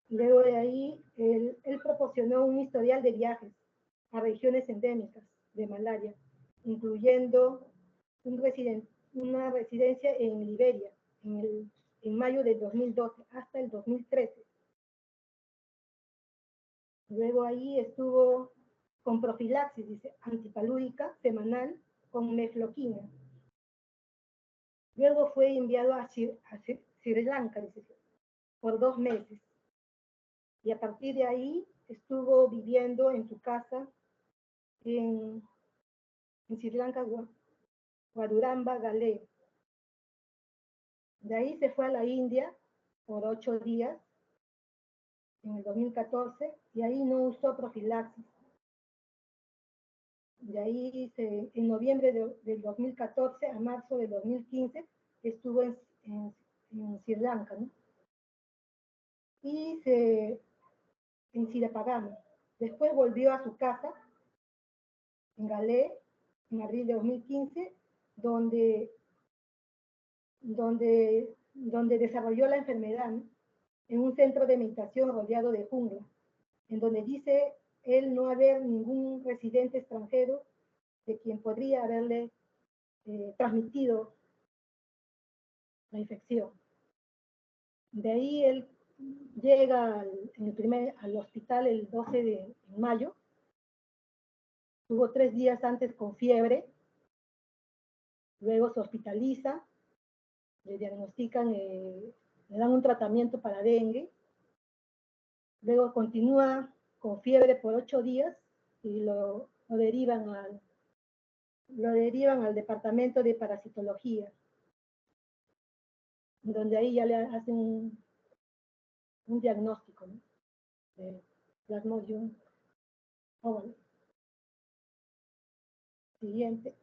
Luego de ahí, él proporcionó un historial de viajes a regiones endémicas de malaria, incluyendo una residencia en Liberia en mayo del 2012 hasta el 2013. Luego ahí estuvo con profilaxis, dice, antipalúdica semanal con mefloquina. Luego fue enviado a Sri Lanka, dice, por 2 meses. Y a partir de ahí estuvo viviendo en su casa en Sri Lanka, Guaduramba, Galé. De ahí se fue a la India por 8 días en el 2014 y ahí no usó profilaxis. De ahí en noviembre del 2014 a marzo del 2015 estuvo en Sri Lanka, ¿no? Y en Sirapagama. Después volvió a su casa en Galé en abril de 2015, donde desarrolló la enfermedad, ¿no? En un centro de meditación rodeado de jungla, en donde dice él no haber ningún residente extranjero de quien podría haberle transmitido la infección. De ahí él llega al hospital el 12 de mayo, tuvo 3 días antes con fiebre, luego se hospitaliza, le diagnostican, le dan un tratamiento para dengue, luego continúa con fiebre por 8 días y lo derivan al departamento de parasitología, donde ahí ya le hacen un diagnóstico, ¿no? De Plasmodium ovale. Siguiente.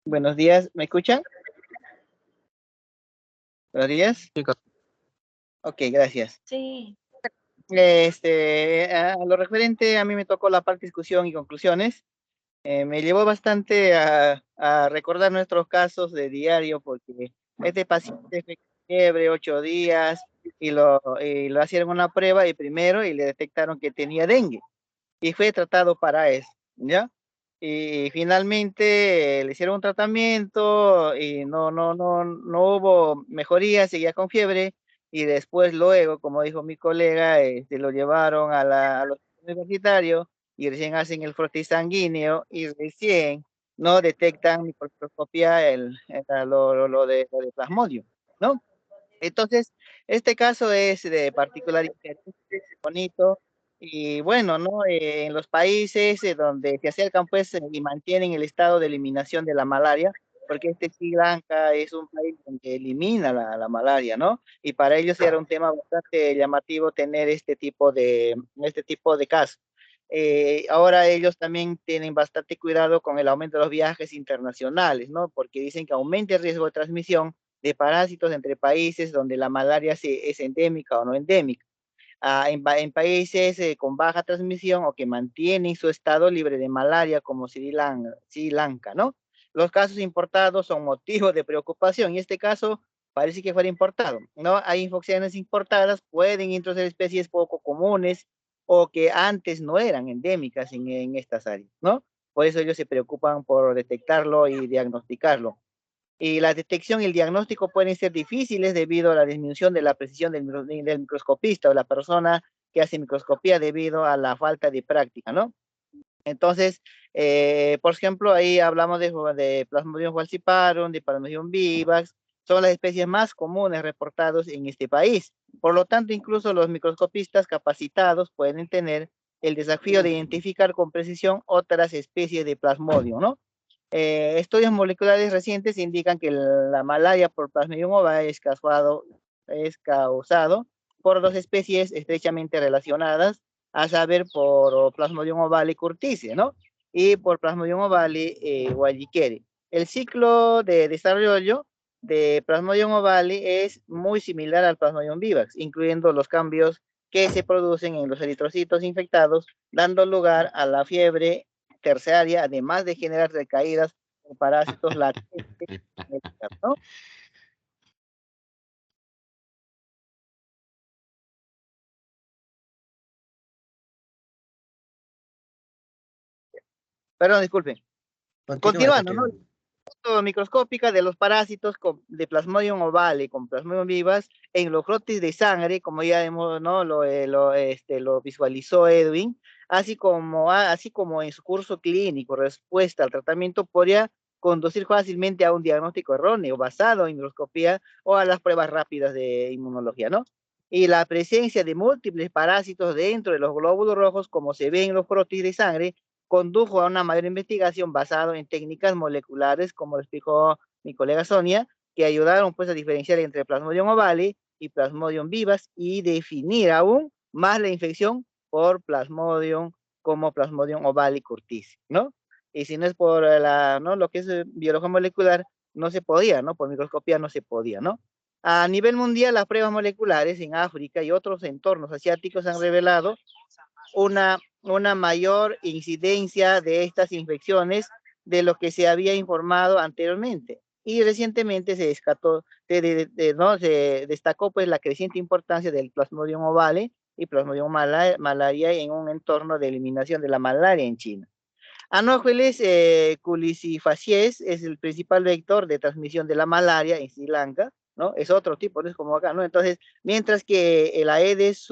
Buenos días, ¿me escuchan? Buenos días. Ok, gracias. Sí. A lo referente, a mí me tocó la parte discusión y conclusiones. Me llevó bastante a recordar nuestros casos de diario, porque este paciente fue con fiebre 8 días y lo hicieron una prueba y primero y le detectaron que tenía dengue y fue tratado para eso, ¿ya? Y finalmente le hicieron un tratamiento y no hubo mejoría, seguía con fiebre y después luego, como dijo mi colega, lo llevaron al hospital universitario y recién hacen el frotis sanguíneo y recién no detectan microscopía lo de plasmodio, ¿no? Entonces, este caso es de particular interés, bonito, y bueno, ¿no? En los países donde se acercan, pues, y mantienen el estado de eliminación de la malaria, porque Sri Lanka es un país donde elimina la malaria, ¿no? Y para ellos era un tema bastante llamativo tener este tipo de casos. Ahora ellos también tienen bastante cuidado con el aumento de los viajes internacionales, ¿no? Porque dicen que aumenta el riesgo de transmisión de parásitos entre países donde la malaria es endémica o no endémica. En países con baja transmisión o que mantienen su estado libre de malaria, como Sri Lanka, ¿no? Los casos importados son motivo de preocupación. Y este caso parece que fuera importado, ¿no? Hay infecciones importadas, pueden introducir especies poco comunes o que antes no eran endémicas en estas áreas, ¿no? Por eso ellos se preocupan por detectarlo y diagnosticarlo. Y la detección y el diagnóstico pueden ser difíciles debido a la disminución de la precisión del microscopista o la persona que hace microscopía debido a la falta de práctica, ¿no? Entonces, por ejemplo, ahí hablamos de Plasmodium falciparum, de Plasmodium vivax, son las especies más comunes reportadas en este país. Por lo tanto, incluso los microscopistas capacitados pueden tener el desafío de identificar con precisión otras especies de Plasmodium, ¿no? Estudios moleculares recientes indican que la malaria por Plasmodium ovale es causado por dos especies estrechamente relacionadas, a saber, por Plasmodium ovale curtice, ¿no? Y por Plasmodium ovale wallicheri. El ciclo de desarrollo de Plasmodium ovale es muy similar al Plasmodium vivax, incluyendo los cambios que se producen en los eritrocitos infectados, dando lugar a la fiebre terciaria, además de generar recaídas con parásitos latentes, ¿no? Perdón, disculpen. Continúe, Continuando, ¿no? continúe. Microscópica de los parásitos de Plasmodium ovale con Plasmodium vivas en los brotes de sangre, como ya hemos, ¿no? lo visualizó Edwin, así como en su curso clínico, respuesta al tratamiento podría conducir fácilmente a un diagnóstico erróneo basado en microscopía o a las pruebas rápidas de inmunología, ¿no? Y la presencia de múltiples parásitos dentro de los glóbulos rojos, como se ve en los brotes de sangre, condujo a una mayor investigación basada en técnicas moleculares, como lo explicó mi colega Sonia, que ayudaron pues a diferenciar entre Plasmodium ovale y Plasmodium vivas y definir aún más la infección por Plasmodium como Plasmodium ovale curtis, ¿no? Y si no es por ¿no? Lo que es biología molecular, no se podía, ¿no? Por microscopía no se podía, ¿no? A nivel mundial, las pruebas moleculares en África y otros entornos asiáticos han revelado una mayor incidencia de estas infecciones de lo que se había informado anteriormente. Y recientemente ¿no? Se destacó pues la creciente importancia del Plasmodium ovale y Plasmodium malaria en un entorno de eliminación de la malaria en China. Anopheles culificacies es el principal vector de transmisión de la malaria en Sri Lanka, ¿no? Es otro tipo, no es como acá, ¿no? Entonces, mientras que el Aedes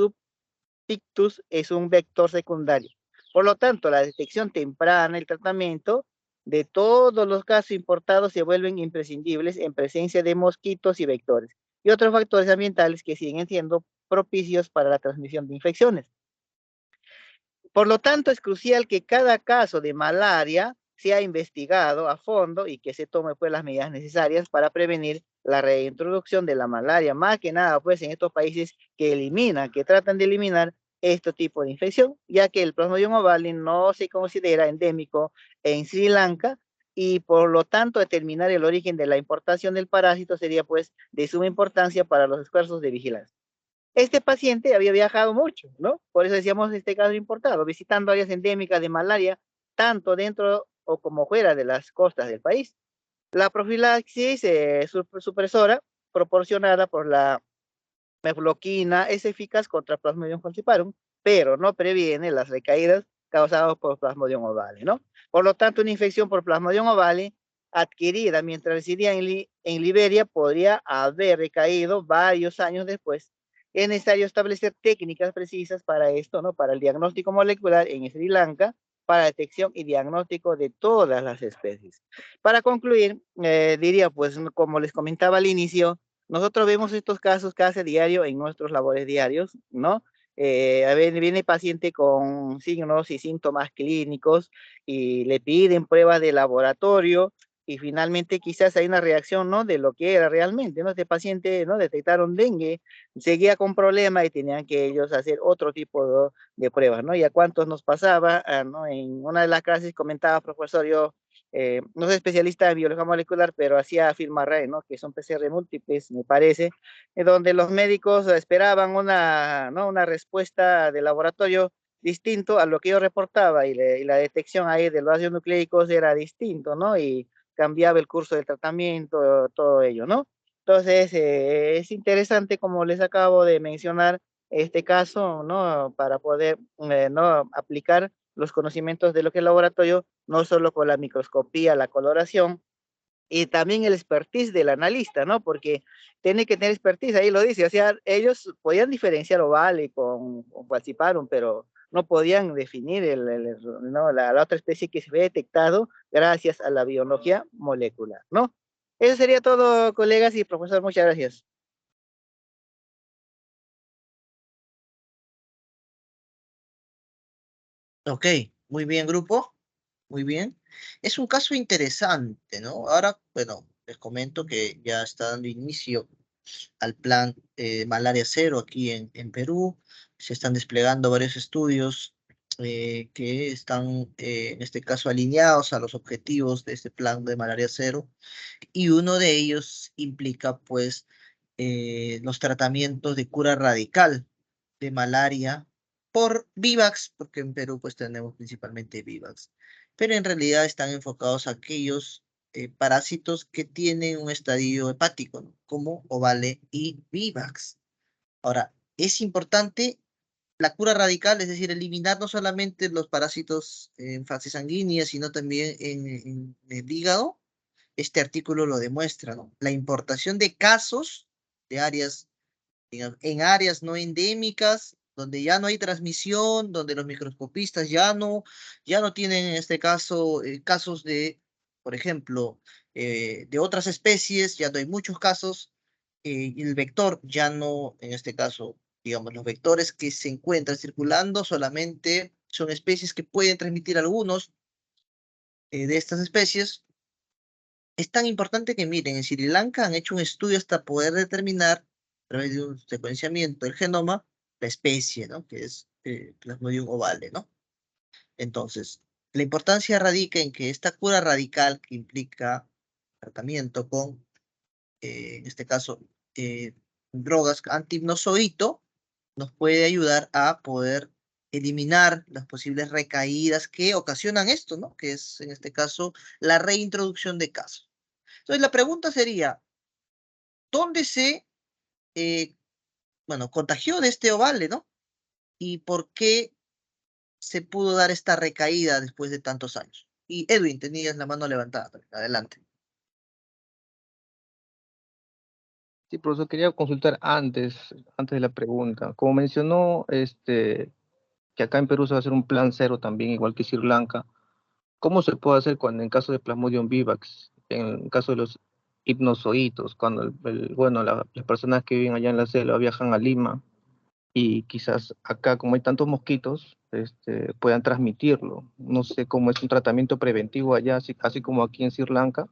ictus es un vector secundario. Por lo tanto, la detección temprana, el tratamiento de todos los casos importados se vuelven imprescindibles en presencia de mosquitos y vectores y otros factores ambientales que siguen siendo propicios para la transmisión de infecciones. Por lo tanto, es crucial que cada caso de malaria sea investigado a fondo y que se tomen pues las medidas necesarias para prevenir la reintroducción de la malaria, más que nada pues en estos países que tratan de eliminar este tipo de infección, ya que el Plasmodium ovale no se considera endémico en Sri Lanka y por lo tanto determinar el origen de la importación del parásito sería pues de suma importancia para los esfuerzos de vigilancia. Este paciente había viajado mucho, ¿no? Por eso decíamos este caso importado, visitando áreas endémicas de malaria, tanto dentro o como fuera de las costas del país. La profilaxis supresora proporcionada por la mefloquina es eficaz contra Plasmodium falciparum, pero no previene las recaídas causadas por Plasmodium ovale, ¿no? Por lo tanto, una infección por Plasmodium ovale adquirida mientras residía en Liberia podría haber recaído varios años después. Es necesario establecer técnicas precisas para esto, ¿no? Para el diagnóstico molecular en Sri Lanka, para detección y diagnóstico de todas las especies. Para concluir, diría, pues, como les comentaba al inicio, nosotros vemos estos casos casi a diario en nuestros labores diarios, ¿no? A ver, viene paciente con signos y síntomas clínicos y le piden pruebas de laboratorio y finalmente quizás hay una reacción, ¿no? De lo que era realmente, ¿no? Este paciente, ¿no? Detectaron dengue, seguía con problemas y tenían que ellos hacer otro tipo de pruebas, ¿no? Y a cuántos nos pasaba, ¿no? En una de las clases comentaba, profesor, yo no soy especialista en biología molecular, pero hacía FILMARRAE, ¿no? Que son PCR múltiples, me parece, donde los médicos esperaban ¿no? Una respuesta de laboratorio distinto a lo que yo reportaba y la detección ahí de los ácidos nucleicos era distinto, ¿no? Y cambiaba el curso del tratamiento, todo ello, ¿no? Entonces, es interesante, como les acabo de mencionar, este caso, ¿no? Para poder, ¿no? Aplicar los conocimientos de lo que es laboratorio, no solo con la microscopía, la coloración, y también el expertise del analista, ¿no? Porque tiene que tener expertise, ahí lo dice, o sea, ellos podían diferenciar ovale con falciparum, pero no podían definir ¿no? La otra especie que se había detectado gracias a la biología molecular, ¿no? Eso sería todo, colegas y profesor, muchas gracias. Ok, muy bien, grupo. Muy bien. Es un caso interesante, ¿no? Ahora, bueno, les comento que ya está dando inicio al plan Malaria Cero aquí en Perú. Se están desplegando varios estudios que están, en este caso, alineados a los objetivos de este plan de Malaria Cero. Y uno de ellos implica, pues, los tratamientos de cura radical de malaria por Vivax, porque en Perú, pues, tenemos principalmente Vivax. Pero en realidad están enfocados a aquellos parásitos que tienen un estadio hepático, ¿no? Como Ovale y Vivax. Ahora, es importante la cura radical, es decir, eliminar no solamente los parásitos en fase sanguínea, sino también en el hígado, este artículo lo demuestra, ¿no? La importación de casos de áreas, digamos, en áreas no endémicas, donde ya no hay transmisión, donde los microscopistas ya no tienen en este caso casos de, por ejemplo, de otras especies, ya no hay muchos casos, y el vector ya no, en este caso, digamos, los vectores que se encuentran circulando solamente son especies que pueden transmitir algunos de estas especies. Es tan importante que miren, en Sri Lanka han hecho un estudio hasta poder determinar, a través de un secuenciamiento del genoma, la especie, ¿no? Que es Plasmodium ovale, ¿no? Entonces, la importancia radica en que esta cura radical que implica tratamiento con, en este caso, drogas anti-hipnozoito, nos puede ayudar a poder eliminar las posibles recaídas que ocasionan esto, ¿no? Que es, en este caso, la reintroducción de casos. Entonces, la pregunta sería, ¿dónde se, eh, bueno, contagió de este ovale, ¿no? ¿Y por qué se pudo dar esta recaída después de tantos años? Y Edwin, tenías la mano levantada. Adelante. Sí, profesor, quería consultar antes de la pregunta. Como mencionó, que acá en Perú se va a hacer un plan cero también, igual que Sri Lanka. ¿Cómo se puede hacer cuando en caso de Plasmodium vivax, en caso de los hipnozoitos, cuando bueno, las personas que viven allá en la selva viajan a Lima y quizás acá, como hay tantos mosquitos, puedan transmitirlo? No sé cómo es un tratamiento preventivo allá, así como aquí en Sri Lanka,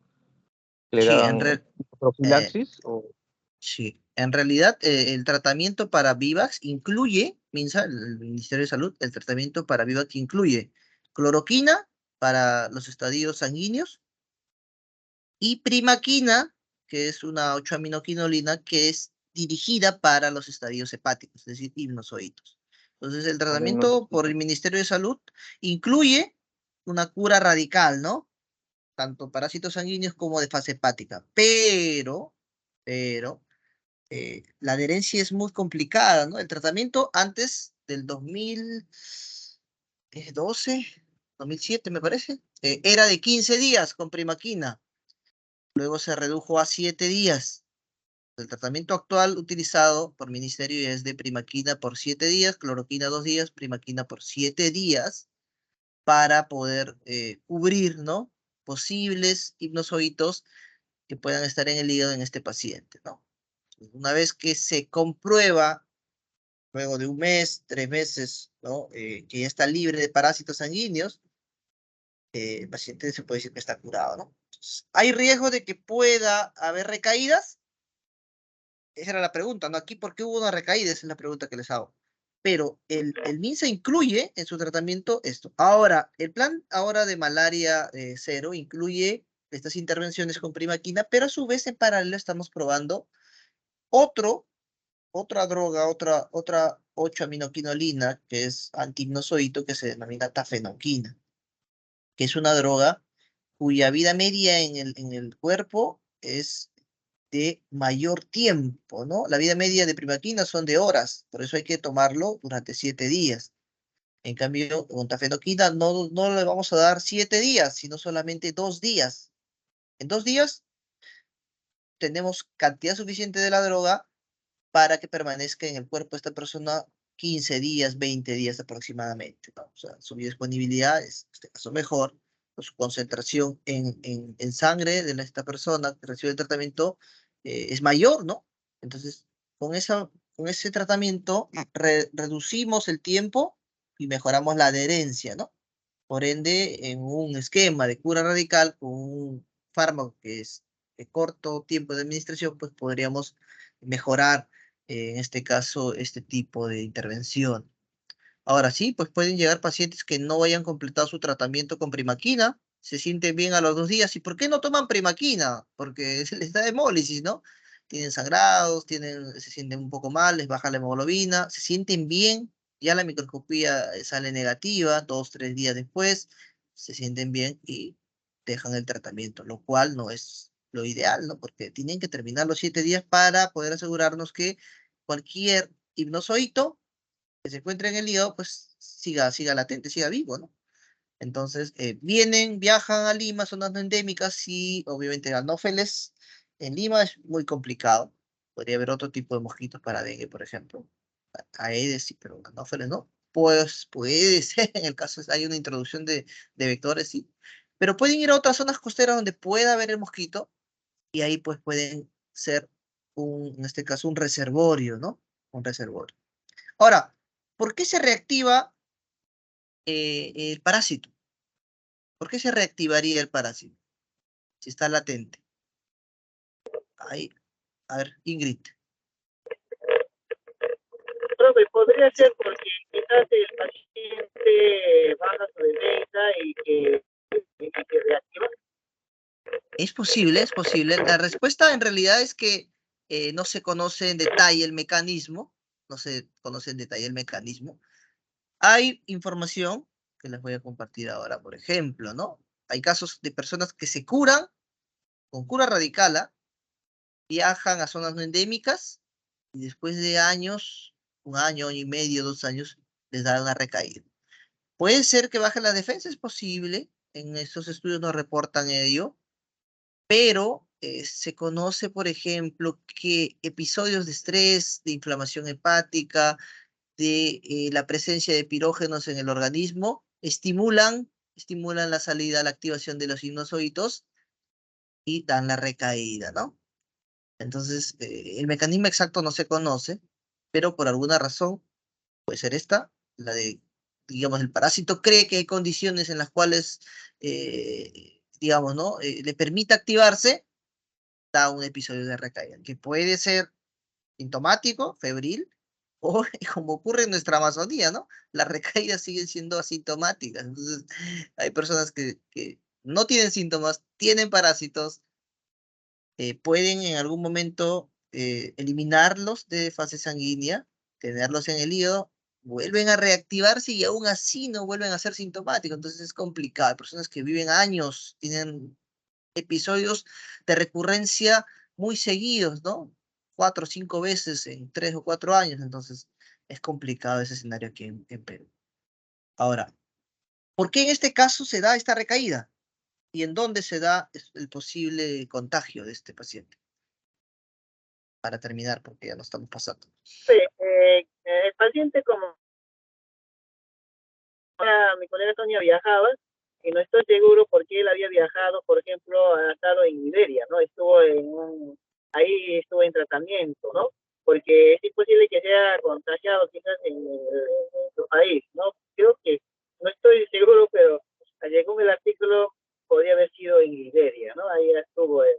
le Sí, dan eh, profilaxis o... sí. En realidad, el tratamiento para Vivax incluye, MINSA, el Ministerio de Salud, el tratamiento para Vivax incluye cloroquina para los estadios sanguíneos y primaquina, que es una 8-aminoquinolina que es dirigida para los estadios hepáticos, es decir, hipnozoitos. Entonces, el tratamiento por el Ministerio de Salud incluye una cura radical, ¿no? Tanto parásitos sanguíneos como de fase hepática. Pero, la adherencia es muy complicada, ¿no? El tratamiento antes del 2012, 2007, me parece, era de 15 días con primaquina. Luego se redujo a 7 días. El tratamiento actual utilizado por Ministerio es de primaquina por 7 días, cloroquina 2 días, primaquina por 7 días, para poder cubrir, ¿no? Posibles hipnozoitos que puedan estar en el hígado en este paciente, ¿no? Una vez que se comprueba, luego de un mes, 3 meses, ¿no? Que ya está libre de parásitos sanguíneos, el paciente se puede decir que está curado, ¿no? Entonces, ¿hay riesgo de que pueda haber recaídas? Esa era la pregunta, ¿no? Aquí, ¿por qué hubo una recaída? Esa es la pregunta que les hago. Pero el MINSA incluye en su tratamiento esto. Ahora, el plan ahora de malaria cero incluye estas intervenciones con primaquina, pero a su vez en paralelo estamos probando otro, otra droga, otra 8-aminoquinolina, que es antihipnozoito, que se denomina tafenoquina, que es una droga cuya vida media en el cuerpo es de mayor tiempo, ¿no? La vida media de primaquina son de horas, por eso hay que tomarlo durante 7 días. En cambio, con tafenoquina no le vamos a dar 7 días, sino solamente 2 días. En 2 días tenemos cantidad suficiente de la droga para que permanezca en el cuerpo de esta persona 15 días, 20 días aproximadamente, ¿no? O sea, su biodisponibilidad es, en este caso, mejor, su concentración en sangre de esta persona que recibe el tratamiento es mayor, ¿no? Entonces, con ese tratamiento reducimos el tiempo y mejoramos la adherencia, ¿no? Por ende, en un esquema de cura radical con un fármaco que es de corto tiempo de administración, pues podríamos mejorar, en este caso, este tipo de intervención. Ahora sí, pues pueden llegar pacientes que no hayan completado su tratamiento con primaquina, se sienten bien a los 2 días. ¿Y por qué no toman primaquina? Porque se les da hemólisis, ¿no? Tienen sangrados, se sienten un poco mal, les baja la hemoglobina, se sienten bien, ya la microscopía sale negativa, 2, 3 días después, se sienten bien y dejan el tratamiento, lo cual no es lo ideal, ¿no? Porque tienen que terminar los 7 días para poder asegurarnos que cualquier hipnozoito que se encuentra en el hígado, pues siga latente, siga vivo, ¿no? Entonces, viajan a Lima, zonas no endémicas, y obviamente anófeles en Lima es muy complicado. Podría haber otro tipo de mosquitos para dengue, por ejemplo. Aedes sí, pero anófeles no. Pues puede ser, en el caso hay una introducción de vectores, sí. Pero pueden ir a otras zonas costeras donde pueda haber el mosquito, y ahí pues pueden ser en este caso, un reservorio, ¿no? Un reservorio. Ahora, ¿por qué se reactiva el parásito? ¿Por qué se reactivaría el parásito si está latente? Ahí, a ver, Ingrid. Profe, podría ser porque quizás el paciente baja su defensa y que reactiva. Es posible, es posible. La respuesta en realidad es que no se conoce en detalle el mecanismo, no se conoce en detalle el mecanismo. Hay información que les voy a compartir ahora, por ejemplo, ¿no? Hay casos de personas que se curan con cura radicala, viajan a zonas no endémicas y después de años, un año y medio, 2 años, les da una recaída. Puede ser que baje la defensa, es posible, en estos estudios no reportan ello, pero se conoce, por ejemplo, que episodios de estrés, de inflamación hepática, de la presencia de pirógenos en el organismo, estimulan la salida, la activación de los sinusoides y dan la recaída, ¿no? Entonces, el mecanismo exacto no se conoce, pero por alguna razón, puede ser esta, la de, digamos, el parásito cree que hay condiciones en las cuales, digamos, ¿no? Le permite activarse, da un episodio de recaída, que puede ser sintomático, febril, o como ocurre en nuestra Amazonía, ¿no? Las recaídas siguen siendo asintomáticas. Entonces, hay personas que no tienen síntomas, tienen parásitos, pueden en algún momento eliminarlos de fase sanguínea, tenerlos en el hígado, vuelven a reactivarse y aún así no vuelven a ser sintomáticos. Entonces es complicado. Hay personas que viven años, tienen episodios de recurrencia muy seguidos, ¿no? 4 o 5 veces en 3 o 4 años. Entonces es complicado ese escenario aquí en Perú. Ahora, ¿por qué en este caso se da esta recaída? ¿Y en dónde se da el posible contagio de este paciente? Para terminar, porque ya no estamos pasando. El paciente, como mi colega Toño viajaba, y no estoy seguro por qué él había viajado, por ejemplo, ha estado en Iberia, ¿no? Ahí estuvo en tratamiento, ¿no? Porque es imposible que sea contagiado quizás en su país, ¿no? Creo que, no estoy seguro, pero según el artículo, podría haber sido en Iberia, ¿no? Ahí estuvo él.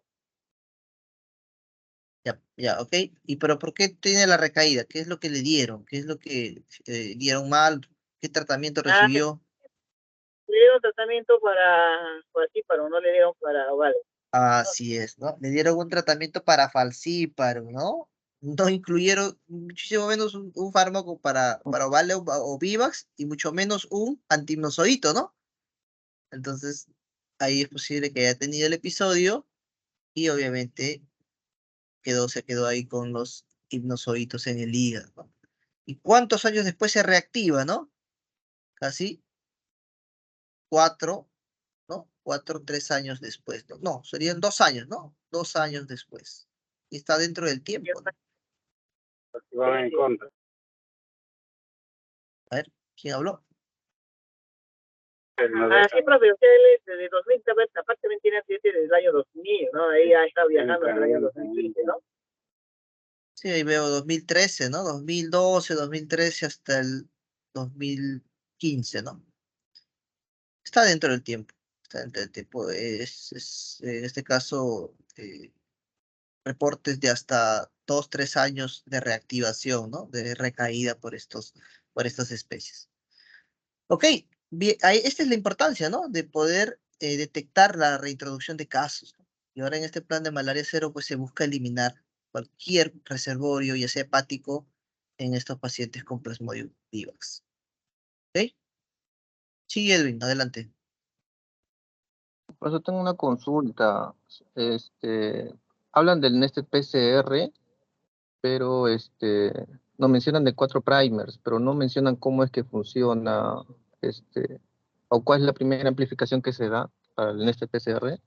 Ya, ok. Pero ¿por qué tiene la recaída? ¿Qué es lo que le dieron? ¿Qué es lo que dieron mal? ¿Qué tratamiento recibió? Le dieron tratamiento para no le dieron para ovales. Así es, ¿no? Le dieron un tratamiento para falcíparo, ¿no? No incluyeron muchísimo menos un fármaco para Ovale o Vivax, y mucho menos un antimnozoíto, ¿no? Entonces, ahí es posible que haya tenido el episodio y obviamente se quedó ahí con los hipnozoitos en el hígado, ¿no? ¿Y cuántos años después se reactiva, no? Casi 4, ¿no? 3 años después, ¿no? No, serían 2 años, ¿no? 2 años después. Y está dentro del tiempo, ¿no? Van en contra. A ver, ¿quién habló? Sí, profe, usted desde 2000, aparte también tiene accidente desde el año 2000, ¿no? Ahí ha estado viajando hasta el año 2015, ¿no? Sí, ahí veo 2013, ¿no? 2012, 2013 hasta el 2015, ¿no? Está dentro del tiempo. Está dentro del tiempo. En este caso, reportes de hasta 2, 3 años de reactivación, ¿no? De recaída por estas especies. Ok, bien, esta es la importancia, ¿no? De poder detectar la reintroducción de casos, ¿no? Y ahora en este plan de malaria cero, pues se busca eliminar cualquier reservorio, ya sea hepático, en estos pacientes con Plasmodium vivax. ¿Ok? Sí, Edwin, adelante. Por eso tengo una consulta. Hablan del Neste PCR, pero nos mencionan de 4 primers, pero no mencionan cómo es que funciona, o cuál es la primera amplificación que se da en este PCR,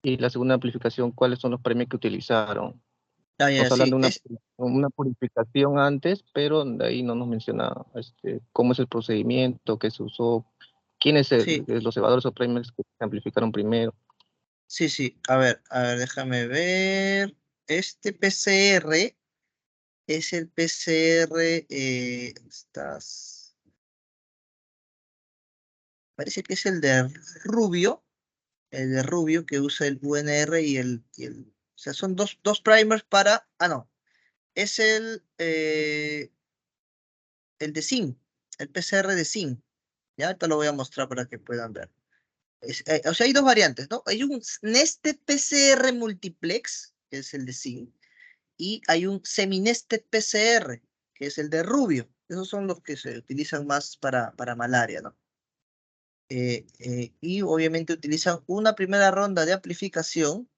y la segunda amplificación, cuáles son los primers que utilizaron. Ah, ya, Estamos hablando sí, de una purificación antes, pero de ahí no nos menciona cómo es el procedimiento que se usó, quiénes sí, los cebadores o primers que se amplificaron primero. sí, sí. A ver, déjame ver. Este PCR es el PCR, parece que es el de Rubio que usa el UNR o sea, son dos primers no, es el de zinc, el PCR de zinc. Ya, te lo voy a mostrar para que puedan ver. O sea, hay dos variantes, ¿no? Hay un Nested PCR Multiplex, que es el de zinc, y hay un Semi-Nested PCR, que es el de Rubio. Esos son los que se utilizan más para malaria, ¿no? Y obviamente utilizan una primera ronda de amplificación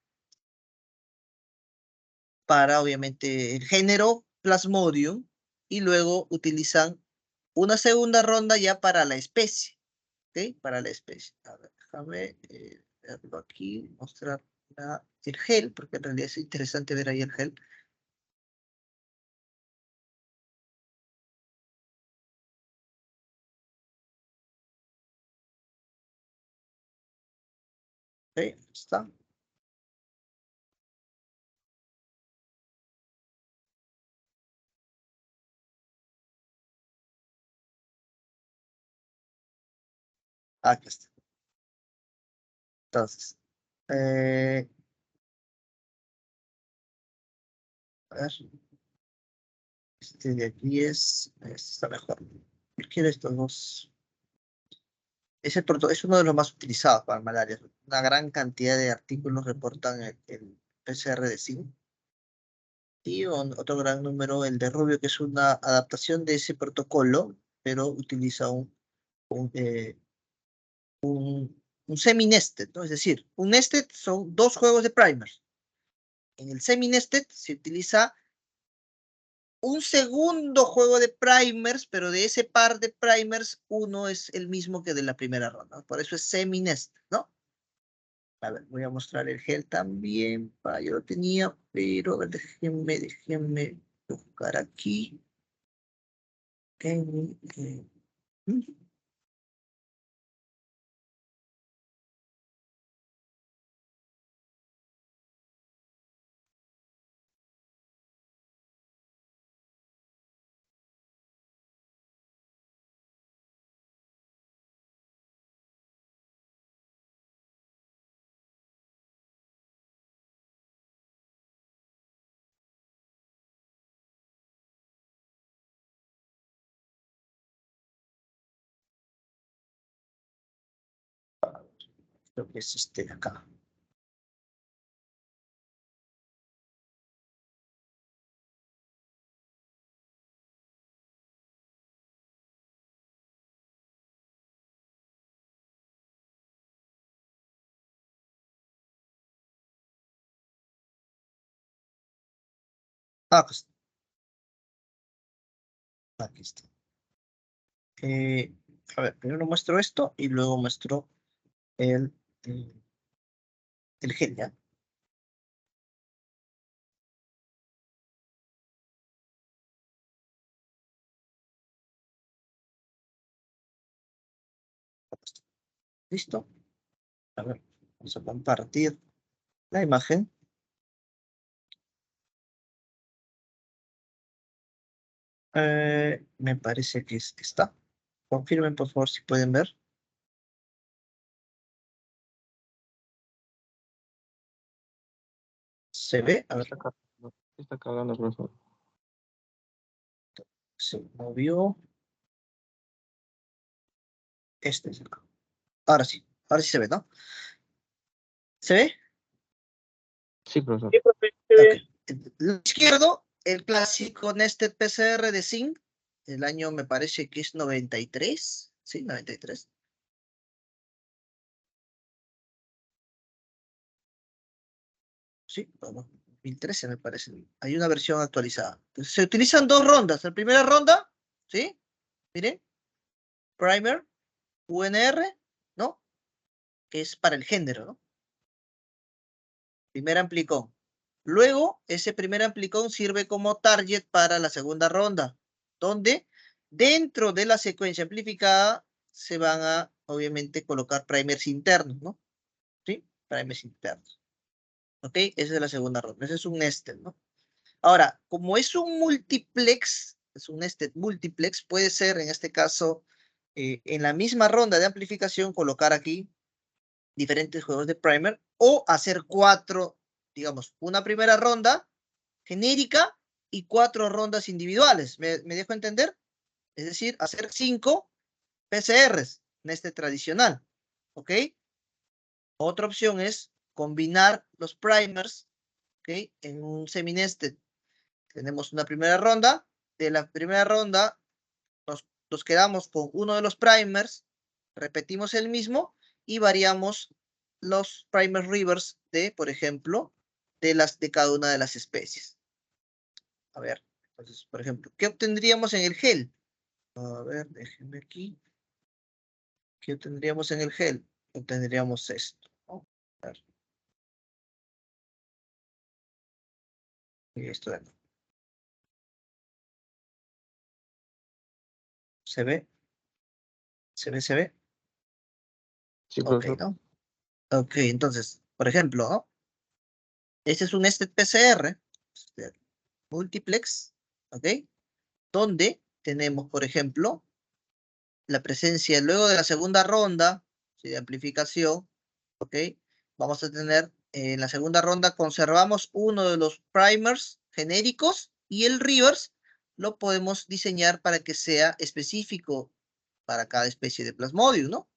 para, obviamente, el género Plasmodium, y luego utilizan una segunda ronda ya para la especie, ¿ok? Para la especie. A ver, déjame verlo aquí, mostrar el gel, porque en realidad es interesante ver ahí el gel. ¿Ok? Ahí está. Aquí está. Entonces, a ver, este de aquí este está mejor. Cualquiera de estos dos. Es uno de los más utilizados para malaria. Una gran cantidad de artículos reportan el PCR de zinc. Y otro gran número, el de Rubio, que es una adaptación de ese protocolo, pero utiliza un semi-nested, ¿no? Es decir, un nested son dos juegos de primers. En el semi-nested se utiliza un segundo juego de primers, pero de ese par de primers, uno es el mismo que de la primera ronda. Por eso es semi-nested, ¿no? A ver, voy a mostrar el gel también. Yo lo tenía, pero a ver, déjenme buscar aquí. ¿Mm? Creo que es este de acá. Pues, aquí está. A ver, primero muestro esto y luego muestro el, el, el gel, ¿ya? ¿Listo? A ver, vamos a compartir la imagen. Me parece que está. Confirmen, por favor, si pueden ver. ¿Se ve? A ver, Está cargando, profesor. se movió. Este es acá. Ahora sí se ve, ¿no? ¿Se ve? Sí, profesor. Sí, profe, se ve. Ok. El izquierdo, el clásico Nested PCR de zinc. El año me parece que es 93. Sí, 93. Sí, vamos. 2013 me parece. Hay una versión actualizada. Entonces, se utilizan 2 rondas. La primera ronda, ¿sí? Miren, primer, UNR, ¿no? Que es para el género, ¿no? Primer amplicón. Luego, ese primer amplicón sirve como target para la segunda ronda, donde dentro de la secuencia amplificada se van a, obviamente, colocar primers internos, ¿no? ¿Sí? Primers internos. ¿Ok? Esa es la segunda ronda. Ese es un nested, ¿no? Ahora, como es un multiplex, es un nested multiplex, puede ser, en este caso, en la misma ronda de amplificación, colocar aquí diferentes juegos de primer o hacer 4, digamos, una primera ronda genérica y 4 rondas individuales. ¿Me dejo entender? Es decir, hacer 5 PCRs en este tradicional. ¿Ok? Otra opción es combinar los primers, ¿ok? En un semi-nested. Tenemos una primera ronda. De la primera ronda nos quedamos con uno de los primers, repetimos el mismo y variamos los primer rivers de, por ejemplo, de cada una de las especies. A ver, entonces, por ejemplo, ¿qué obtendríamos en el gel? A ver, déjenme aquí. ¿Qué obtendríamos en el gel? Obtendríamos esto, ¿no? A ver. Y esto de acá. ¿Se ve? ¿Se ve? ¿Se ve? Sí, Ok, profesor. ¿no? Ok, entonces, por ejemplo, ¿no? Este es un nested PCR, multiplex, ¿ok? Donde tenemos, por ejemplo, la presencia luego de la segunda ronda, ¿sí? De amplificación, ¿ok? Vamos a tener, en la segunda ronda conservamos uno de los primers genéricos y el reverse lo podemos diseñar para que sea específico para cada especie de Plasmodium, ¿no?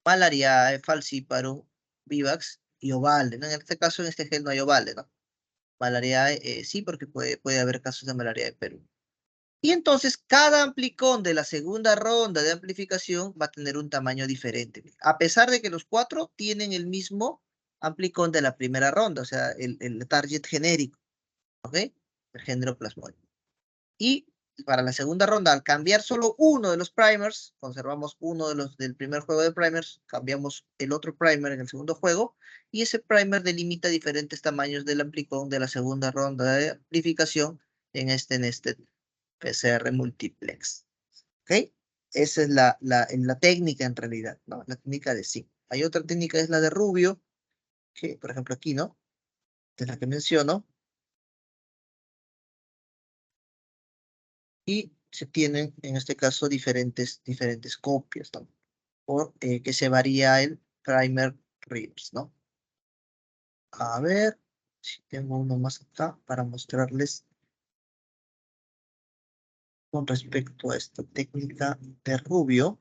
Malariae, Falciparum, Vivax y Ovalde, ¿no? En este caso, en este gel no hay Ovalde, ¿no? Malariae, sí, porque puede haber casos de malaria de Perú. Y entonces cada amplicón de la segunda ronda de amplificación va a tener un tamaño diferente, a pesar de que los 4 tienen el mismo amplicón de la primera ronda, o sea, el target genérico, ¿ok? El género plasmódico. Y para la segunda ronda, al cambiar solo uno de los primers, conservamos uno de los del primer juego de primers, cambiamos el otro primer en el segundo juego, y ese primer delimita diferentes tamaños del amplicón de la segunda ronda de amplificación en este nested PCR multiplex. ¿Ok? Esa es la técnica en realidad, ¿no? La técnica de sí. Hay otra técnica, es la de Rubio, que por ejemplo aquí, ¿no? Es la que menciono. Y se tienen, en este caso, diferentes copias, ¿no? Por que se varía el primer readers, ¿no? A ver, si tengo uno más acá para mostrarles con respecto a esta técnica de Rubio.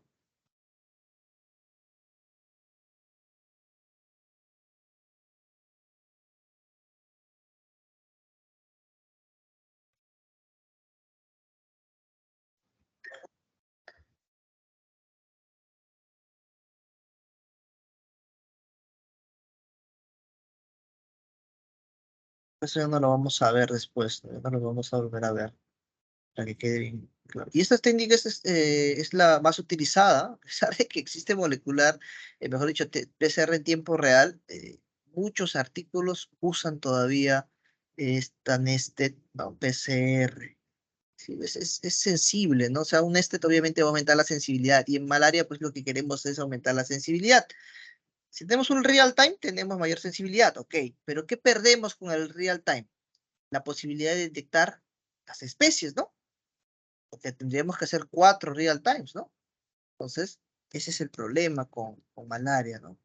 Eso ya no lo vamos a ver después, ¿no? Ya no lo vamos a volver a ver, para que quede bien claro. Y esta técnica es la más utilizada, a pesar de que existe molecular, mejor dicho, PCR en tiempo real, muchos artículos usan todavía esta nested, ¿no? PCR. Sí, es sensible, ¿no? O sea, un nested obviamente va a aumentar la sensibilidad, y en malaria, pues lo que queremos es aumentar la sensibilidad. Si tenemos un real time, tenemos mayor sensibilidad, ok, pero ¿qué perdemos con el real time? La posibilidad de detectar las especies, ¿no? Porque tendríamos que hacer 4 real times, ¿no? Entonces, ese es el problema con malaria, ¿no?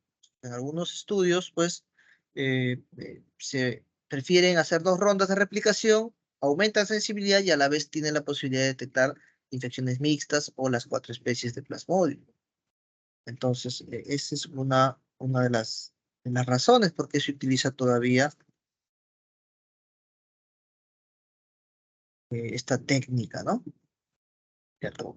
En algunos estudios, pues, se prefieren hacer 2 rondas de replicación, aumentan sensibilidad y a la vez tienen la posibilidad de detectar infecciones mixtas o las 4 especies de Plasmodium. Entonces, esa es una de las razones por qué se utiliza todavía esta técnica, ¿no? ¿Cierto?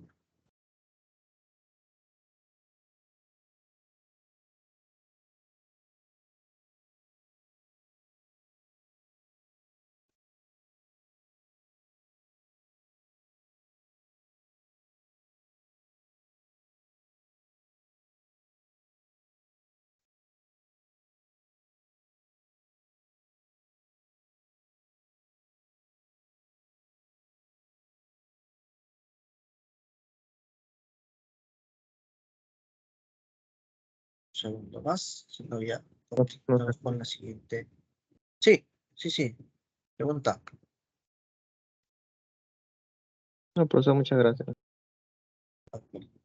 segundo más, si no ya No, continuamos con la siguiente. Sí, sí. Pregunta. no, profesor, muchas gracias. Ok.